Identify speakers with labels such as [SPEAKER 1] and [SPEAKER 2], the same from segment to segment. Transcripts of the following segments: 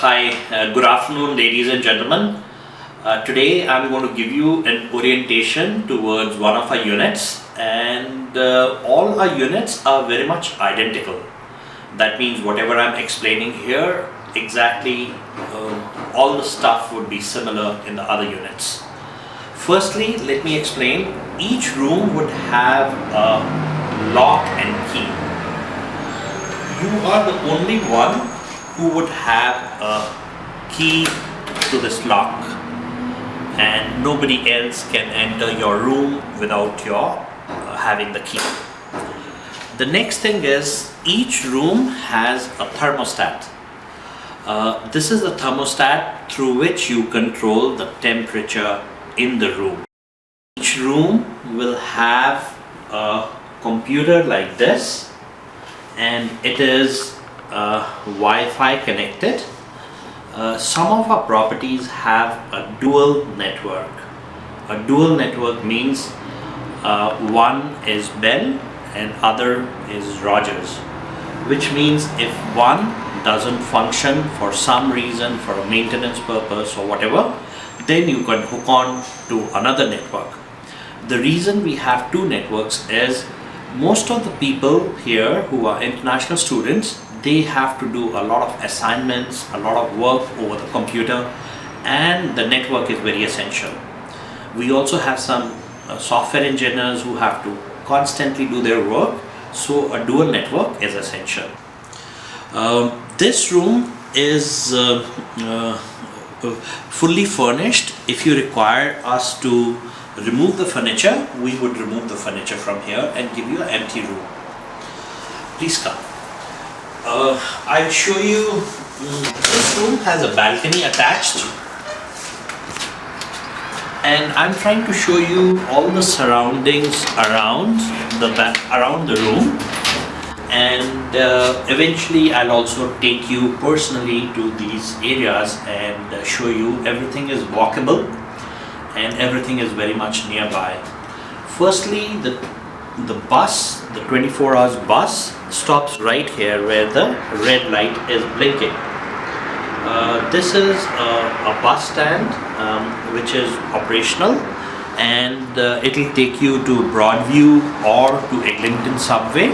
[SPEAKER 1] Good afternoon, ladies and gentlemen. Today I'm going to give you an orientation towards one of our units, and all our units are very much identical. That means whatever I'm explaining here, exactly all the stuff would be similar in the other units. Firstly, let me explain. Each room would have a lock and key. You are the only one who would have a key to this lock, and nobody else can enter your room without your having the key. The next thing is, each room has a thermostat. This is a thermostat through which you control the temperature in the room. Each room will have a computer like this, and it is Wi-Fi connected. Some of our properties have a dual network. A dual network means one is Bell and other is Rogers, which means if one doesn't function for some reason, for a maintenance purpose or whatever, then you can hook on to another network. The reason we have two networks is most of the people here who are international students, they have to do a lot of assignments, a lot of work over the computer, and the network is very essential. We also have some software engineers who have to constantly do their work, so a dual network is essential. This room is fully furnished. If you require us to remove the furniture, we would remove the furniture from here and give you an empty room. Please come. I'll show you. This room has a balcony attached, and I'm trying to show you all the surroundings around the room, and eventually I'll also take you personally to these areas and show you everything is walkable and everything is very much nearby. Firstly, the bus, the 24 hours bus, stops right here where the red light is blinking. This is a bus stand which is operational, and it will take you to Broadview or to Eglinton subway,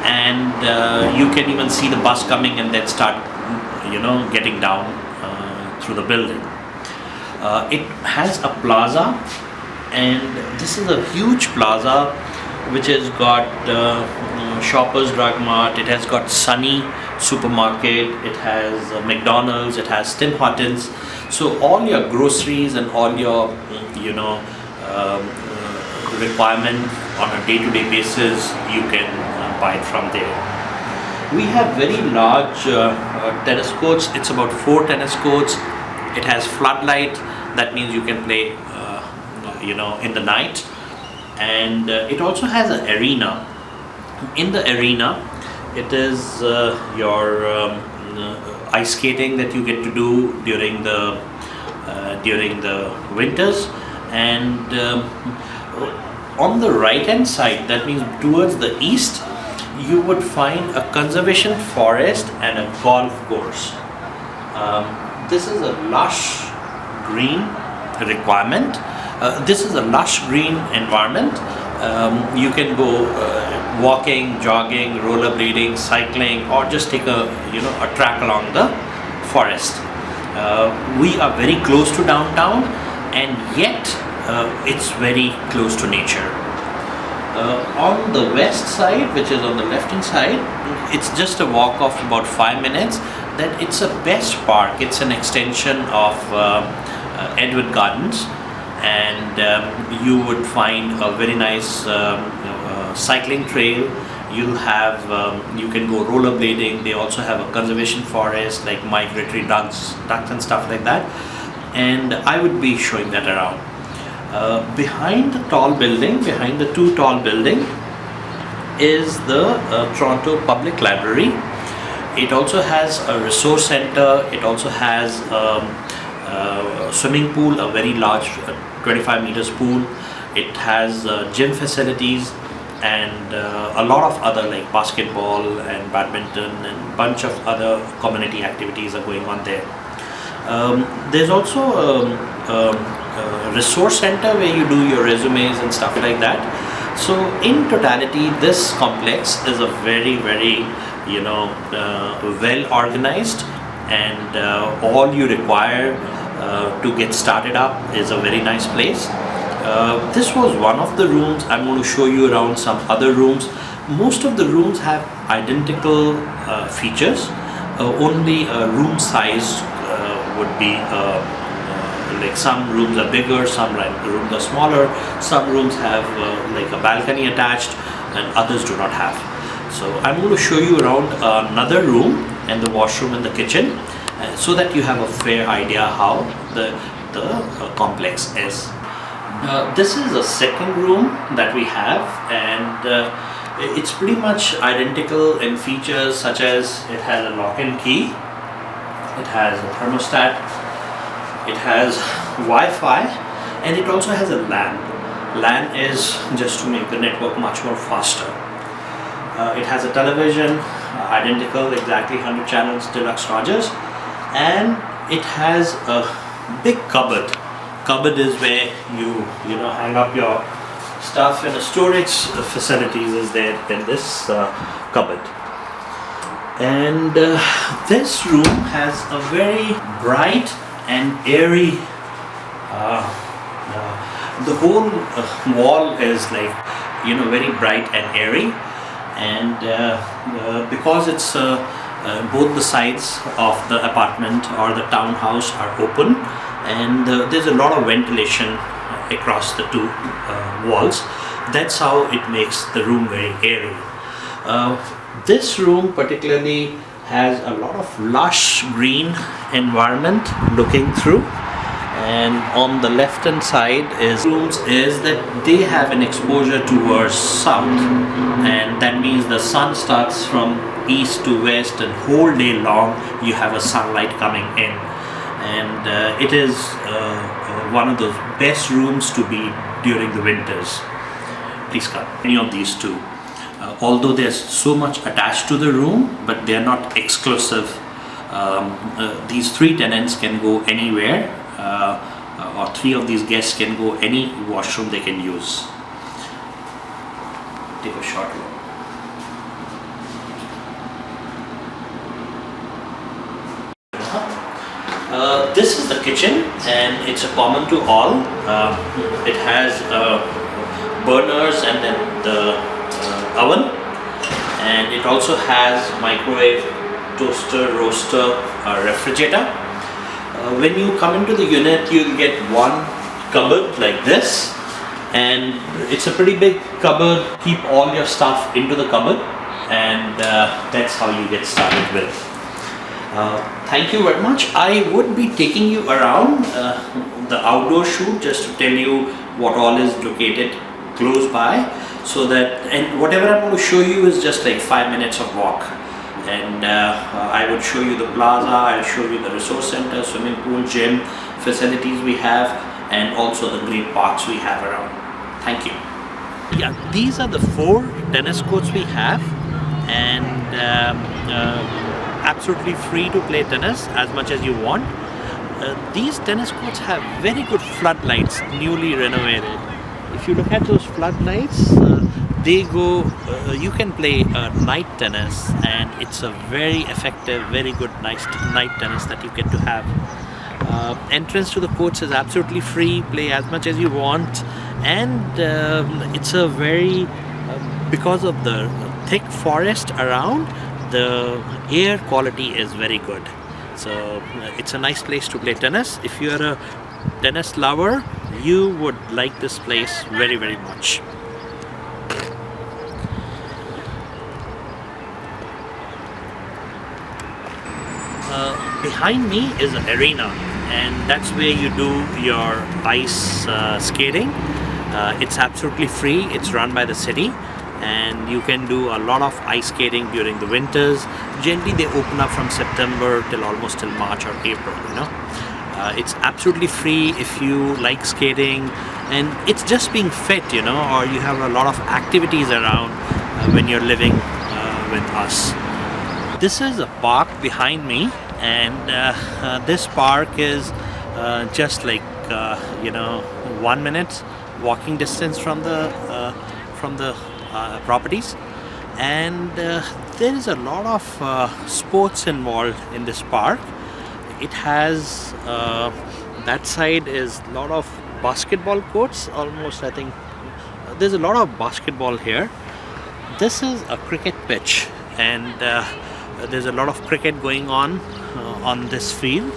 [SPEAKER 1] and you can even see the bus coming and then start getting down through the building. It has a plaza, and this is a huge plaza which has got Shoppers Drug Mart, it has got Sunny Supermarket, it has McDonald's, it has Tim Hortons. So all your groceries and all your requirement on a day-to-day basis, you can buy it from there. We have very large tennis courts. It's about 4 tennis courts. It has floodlight. That means you can play in the night. And it also has an arena. In the arena, it is your ice skating that you get to do during the winters. And on the right hand side, that means towards the east, you would find a conservation forest and a golf course. This is a lush green requirement. This is a lush green environment. You can go walking, jogging, rollerblading, cycling, or just take a track along the forest. We are very close to downtown, and yet it's very close to nature. On the west side, which is on the left hand side, it's just a walk of about 5 minutes. That it's a best park. It's an extension of Edward Gardens, and you would find a very nice cycling trail. You'll have you can go rollerblading. They also have a conservation forest, like migratory ducks and stuff like that, and I would be showing that around. Behind the two tall building is the Toronto Public Library. It also has a resource center. It also has a swimming pool, a very large 25 meters pool. It has gym facilities. and a lot of other like basketball and badminton and bunch of other community activities are going on there. There's also a resource center where you do your resumes and stuff like that. So in totality, this complex is a very, very, well organized, and all you require to get started up is a very nice place. This was one of the rooms. I'm going to show you around some other rooms. Most of the rooms have identical features. Only room size would be like some rooms are bigger, some rooms are smaller, some rooms have like a balcony attached, and others do not have. So I'm going to show you around another room and the washroom and the kitchen, so that you have a fair idea how the complex is. This is the second room that we have, and it's pretty much identical in features, such as it has a lock and key, it has a thermostat, it has Wi-Fi, and it also has a LAN. LAN is just to make the network much more faster. It has a television, identical, exactly 100 channels, deluxe Rogers, and it has a big cupboard. Cupboard is where you hang up your stuff, and the storage facilities is there in this cupboard. And this room has a very bright and airy, the whole wall is like very bright and airy, and because it's both the sides of the apartment or the townhouse are open, and there's a lot of ventilation across the two walls. That's how it makes the room very airy. This room particularly has a lot of lush green environment looking through, and on the left hand side is that they have an exposure towards south, and that means the sun starts from east to west, and whole day long you have a sunlight coming in, and it is one of the best rooms to be during the winters. Please come. Any of these two. Although there's so much attached to the room, but they are not exclusive. These three tenants can go anywhere, or three of these guests can go any washroom they can use. Take a short look. This is the kitchen, and it's a common to all. It has burners and then the oven, and it also has microwave, toaster, roaster, refrigerator. When you come into the unit, you'll get one cupboard like this, and it's a pretty big cupboard. Keep all your stuff into the cupboard, and that's how you get started with. Thank you very much. I would be taking you around the outdoor shoot just to tell you what all is located close by, so that, and whatever I'm going to show you is just like 5 minutes of walk, and I would show you the plaza, I'll show you the resource center, swimming pool, gym facilities we have, and also the great parks we have around. Thank you. Yeah, these are the 4 tennis courts we have, and absolutely free to play tennis as much as you want. These tennis courts have very good floodlights, newly renovated. If you look at those floodlights, they go, you can play night tennis, and it's a very effective, very good night tennis that you get to have. Entrance to the courts is absolutely free, play as much as you want, and it's a very, because of the thick forest around, the air quality is very good. So it's a nice place to play tennis. If you're a tennis lover, you would like this place very, very much. Behind me is an arena, and that's where you do your ice skating. It's absolutely free. It's run by the city, and you can do a lot of ice skating during the winters. Generally they open up from September till almost till March or April, It's absolutely free if you like skating, and it's just being fit, or you have a lot of activities around when you're living with us. This is a park behind me, and this park is just like 1 minute walking distance from the properties, and there is a lot of sports involved in this park. It has that side is a lot of basketball courts, almost. I think there's a lot of basketball here. This is a cricket pitch, and there's a lot of cricket going on this field.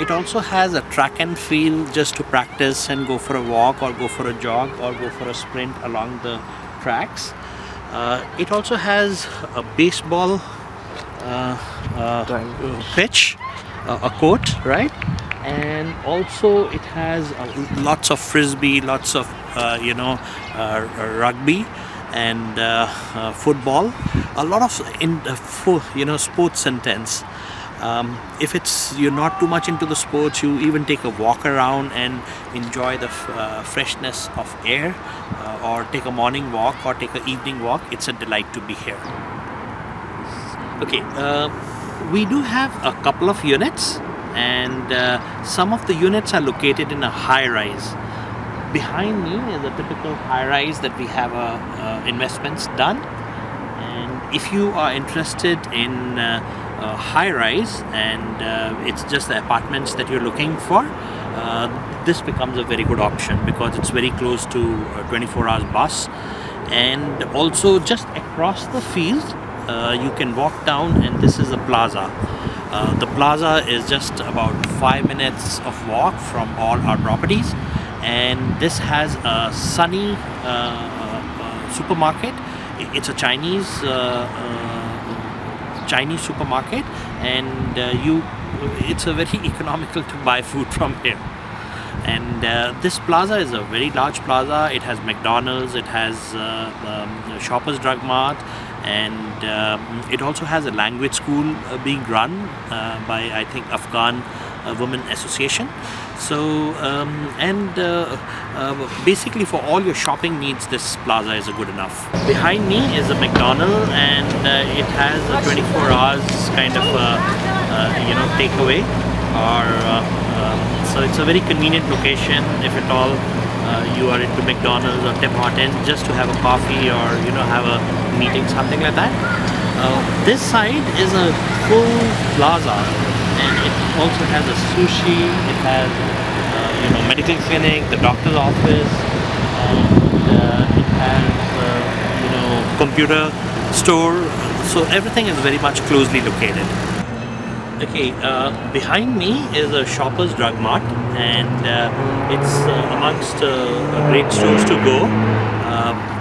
[SPEAKER 1] It also has a track and field just to practice and go for a walk or go for a jog or go for a sprint along the tracks. It also has a baseball pitch, a court, right? And also it has lots of frisbee, lots of rugby and football, a lot of sports intense. If you're not too much into the sports, you even take a walk around and enjoy the freshness of air, or take a morning walk or take an evening walk. It's a delight to be here. Okay, we do have a couple of units, and some of the units are located in a high-rise. Behind me is a typical high-rise that we have investments done, and if you are interested in high-rise and it's just the apartments that you're looking for, this becomes a very good option because it's very close to a 24-hour bus, and also just across the field you can walk down, and this is the plaza. The plaza is just about 5 minutes of walk from all our properties, and this has a sunny supermarket. It's a Chinese supermarket, and it's a very economical to buy food from here. And this plaza is a very large plaza. It has McDonald's, it has Shoppers Drug Mart, and it also has a language school being run by, I think, Afghan Women Association. So basically for all your shopping needs, this plaza is good enough. Behind me is a McDonald's, and it has a 24 hours kind of takeaway, or so it's a very convenient location if at all you are into McDonald's or Tim Hortons, just to have a coffee or have a meeting, something like that. This side is a full plaza, and it also has a sushi, it has medical clinic, the doctor's office, and it has computer store, so everything is very much closely located. Okay, behind me is a Shoppers Drug Mart, and it's amongst great stores to go,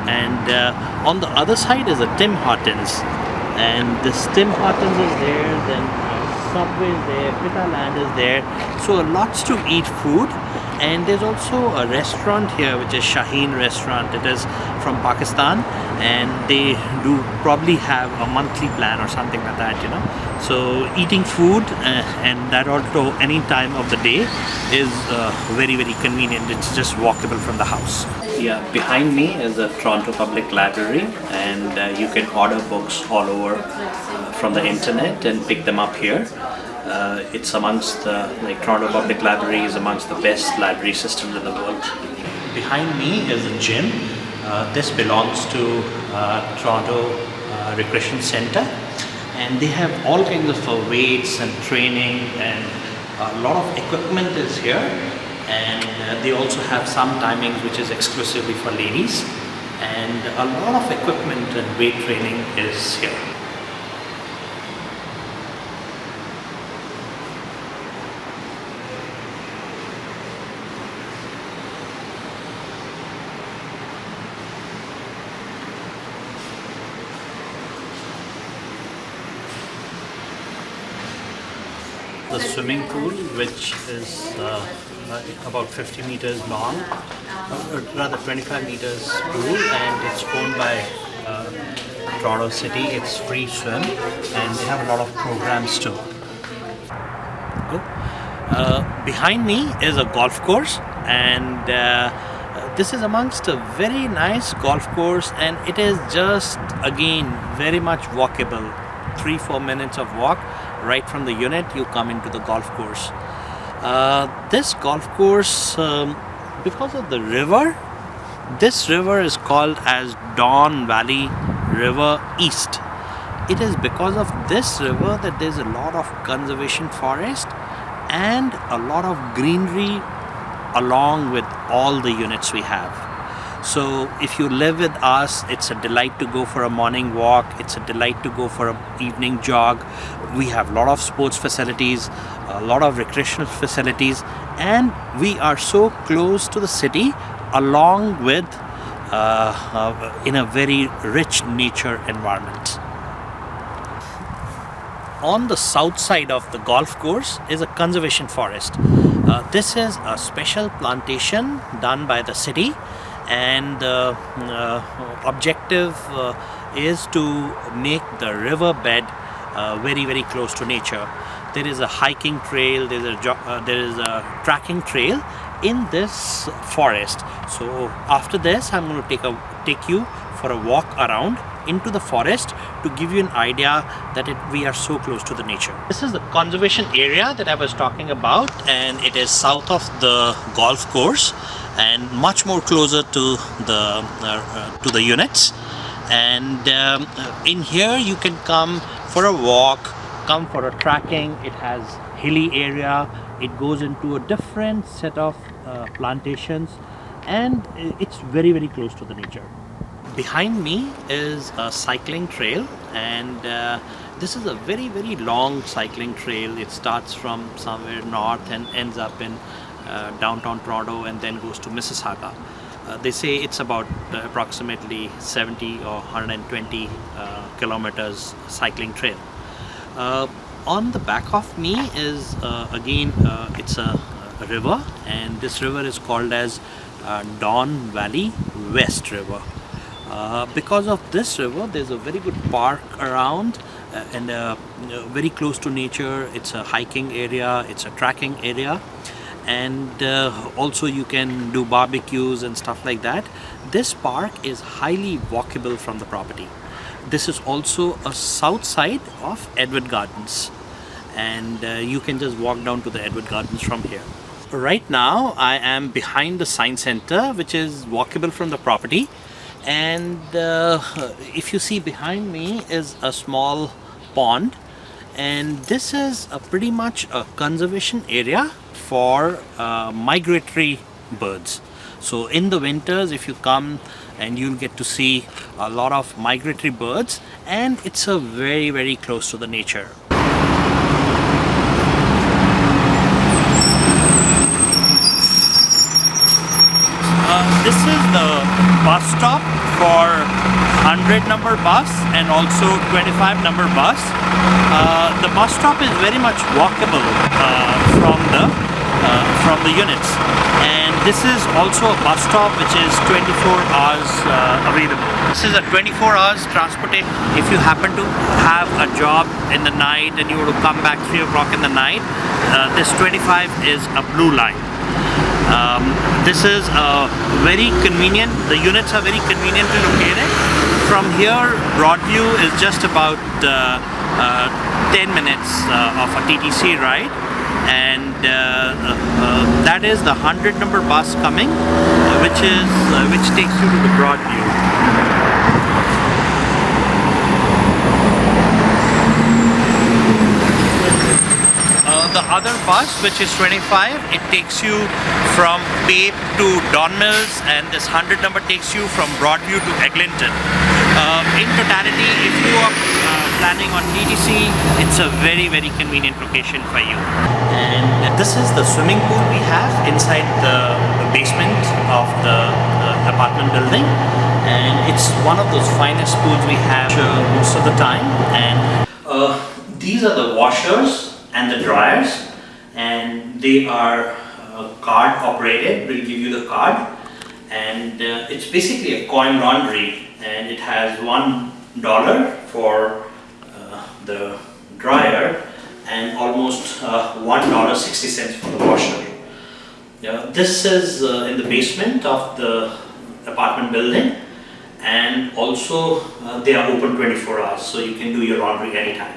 [SPEAKER 1] and on the other side is a Tim Hortons, and this Tim Hortons is there, then Subway is there, Pita Land is there, so lots to eat food. And there's also a restaurant here which is Shaheen restaurant. It is from Pakistan, and they do probably have a monthly plan or something like that, so eating food and that also any time of the day is very, very convenient. It's just walkable from the house. Yeah, behind me is the Toronto Public Library, and you can order books all over from the internet and pick them up here. It's amongst Toronto Public Library is amongst the best library systems in the world. Behind me is a gym. This belongs to Toronto Recreation Center, and they have all kinds of weights and training, and a lot of equipment is here, and they also have some timings which is exclusively for ladies, and a lot of equipment and weight training is here. The swimming pool, which is about 50 meters long, or rather 25 meters pool, and it's owned by Toronto City. It's free swim, and they have a lot of programs too. Behind me is a golf course, and this is amongst a very nice golf course, and it is just again very much walkable. 3-4 minutes of walk right from the unit, you come into the golf course. This golf course, because of the river, this river is called as Don Valley River East. It is because of this river that there's a lot of conservation forest and a lot of greenery along with all the units we have. So if you live with us, it's a delight to go for a morning walk, it's a delight to go for an evening jog. We have a lot of sports facilities, a lot of recreational facilities, and we are so close to the city along with in a very rich nature environment. On the south side of the golf course is a conservation forest. This is a special plantation done by the city, and the objective is to make the river bed very close to nature. There is a hiking trail, there is a trekking trail in this forest. So after this, I'm going to take you for a walk around into the forest to give you an idea that we are so close to the nature. This is the conservation area that I was talking about, and it is south of the golf course and much more closer to the units. And in here you can come for a walk, come for a trekking. It has hilly area, it goes into a different set of plantations, and it's very close to the nature. Behind me is a cycling trail, and this is a very long cycling trail. It starts from somewhere north and ends up in downtown Toronto and then goes to Mississauga. They say it's about approximately 70 or 120 kilometers cycling trail. On the back of me is again it's a river, and this river is called as Don Valley West River. Because of this river, there's a very good park around and very close to nature. It's a hiking area, it's a trekking area, and also you can do barbecues and stuff like that. This park is highly walkable from the property. This is also a south side of Edward Gardens, and you can just walk down to the Edward Gardens from here. Right now I am behind the Science Center, which is walkable from the property. And if you see behind me is a small pond, and this is pretty much a conservation area for migratory birds. So in the winters, if you come, and you'll get to see a lot of migratory birds, and it's a very close to the nature. This is the bus stop for 100 number bus and also 25 number bus. The bus stop is very much walkable from the units, and this is also a bus stop which is 24 hours available. This is a 24 hours transportation. If you happen to have a job in the night and you want to come back 3 o'clock in the night, this 25 is a blue line. This is very convenient. The units are very conveniently located. From here, Broadview is just about 10 minutes of a TTC ride, and that is the 100 number bus coming, which takes you to the Broadview. The other bus, which is 25, it takes you from Pape to Don Mills, and this 100 number takes you from Broadview to Eglinton. In totality, if you are planning on TTC, it's a very convenient location for you. And this is the swimming pool we have inside the basement of the apartment building, and it's one of those finest pools we have most of the time. And these are the washers and the dryers, and they are card operated. We'll give you the card, and it's basically a coin laundry, and it has $1 for the dryer and almost almost $1.60 for the washer. Yeah, this is in the basement of the apartment building, and also they are open 24 hours, so you can do your laundry anytime.